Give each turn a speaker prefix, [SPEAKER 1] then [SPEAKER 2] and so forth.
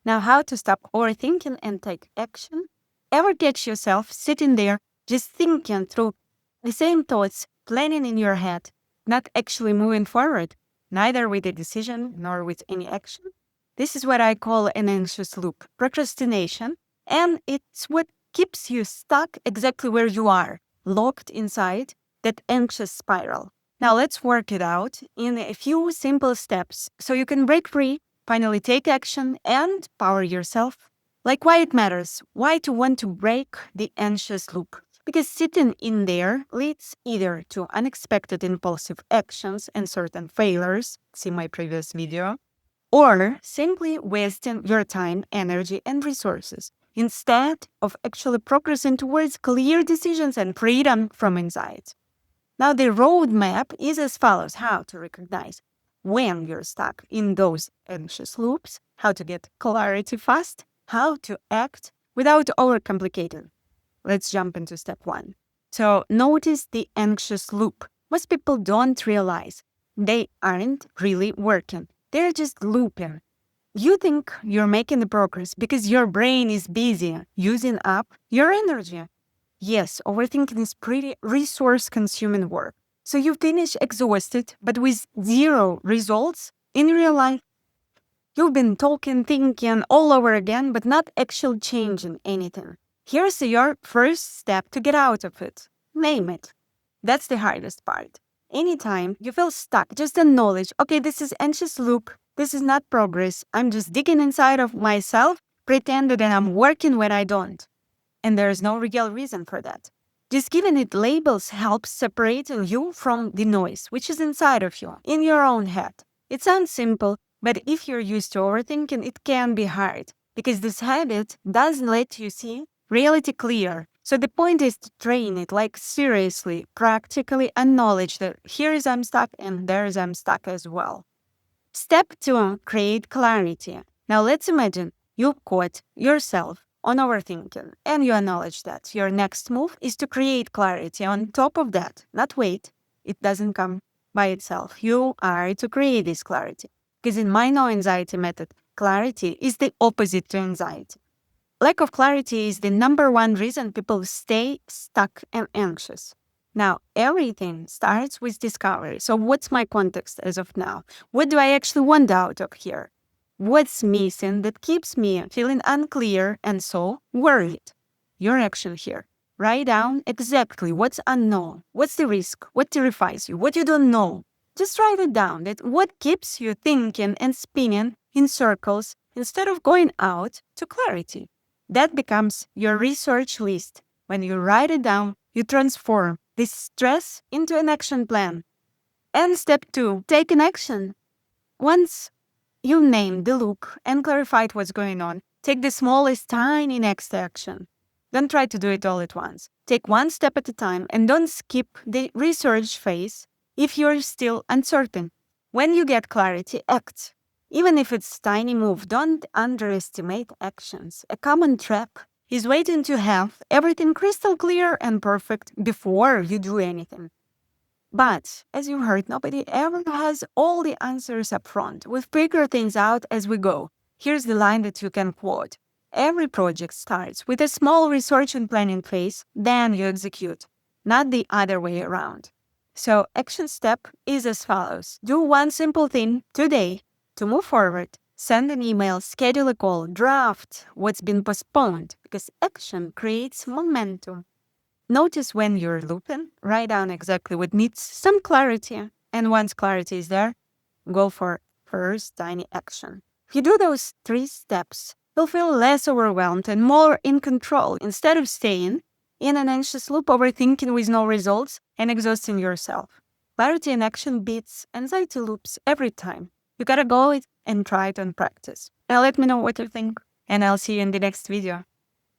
[SPEAKER 1] Now, how to stop overthinking and take action? Ever catch yourself sitting there just thinking through the same thoughts, planning in your head, not actually moving forward, neither with a decision nor with any action? This is what I call an anxious loop, procrastination, and it's what keeps you stuck exactly where you are, locked inside that anxious spiral. Now, let's work it out in a few simple steps so you can break free, finally take action, and power yourself. Like why it matters, why to want to break the anxious loop. Because sitting in there leads either to unexpected impulsive actions and certain failures, see my previous video, or simply wasting your time, energy, and resources instead of actually progressing towards clear decisions and freedom from anxiety. Now, the roadmap is as follows: how to recognize when you're stuck in those anxious loops, how to get clarity fast, how to act without overcomplicating. Let's jump into step one. So, notice the anxious loop. Most people don't realize they aren't really working, they're just looping. You think you're making the progress because your brain is busy using up your energy. Yes, overthinking is pretty resource-consuming work. So you finish exhausted, but with zero results in real life. You've been talking, thinking all over again, but not actually changing anything. Here's your first step to get out of it. Name it. That's the hardest part. Anytime you feel stuck, just acknowledge, okay, this is anxious loop. This is not progress. I'm just digging inside of myself, pretending that I'm working when I don't. And there's no real reason for that. Just giving it labels helps separate you from the noise, which is inside of you, in your own head. It sounds simple, but if you're used to overthinking, it can be hard because this habit doesn't let you see reality clear. So the point is to train it, like seriously, practically acknowledge that here is I'm stuck and there is I'm stuck as well. Step 2, create clarity. Now let's imagine you caught yourself on overthinking and you acknowledge that. Your next move is to create clarity on top of that, not wait. It doesn't come by itself. You are to create this clarity. Because in my no anxiety method, clarity is the opposite to anxiety. Lack of clarity is the number one reason people stay stuck and anxious. Now, everything starts with discovery. So what's my context as of now? What do I actually want out of here? What's missing that keeps me feeling unclear and so worried? Your action here. Write down exactly what's unknown, what's the risk, what terrifies you, what you don't know. Just write it down, that what keeps you thinking and spinning in circles instead of going out to clarity. That becomes your research list. When you write it down, you transform this stress into an action plan. And step 2, take an action. Once you name the loop and clarified what's going on, take the smallest tiny next action. Don't try to do it all at once. Take one step at a time and don't skip the research phase if you're still uncertain. When you get clarity, act. Even if it's tiny move, don't underestimate actions. A common trap is waiting to have everything crystal clear and perfect before you do anything. But, as you heard, nobody ever has all the answers up front. We figure things out as we go. Here's the line that you can quote. Every project starts with a small research and planning phase, then you execute, not the other way around. So, action step is as follows. Do one simple thing today to move forward. Send an email, schedule a call, draft what's been postponed, because action creates momentum. Notice when you're looping, write down exactly what needs some clarity. And once clarity is there, go for first tiny action. If you do those 3 steps, you'll feel less overwhelmed and more in control instead of staying in an anxious loop, overthinking with no results and exhausting yourself. Clarity and action beats anxiety loops every time. You gotta go and try it on practice. Now let me know what you think, and I'll see you in the next video.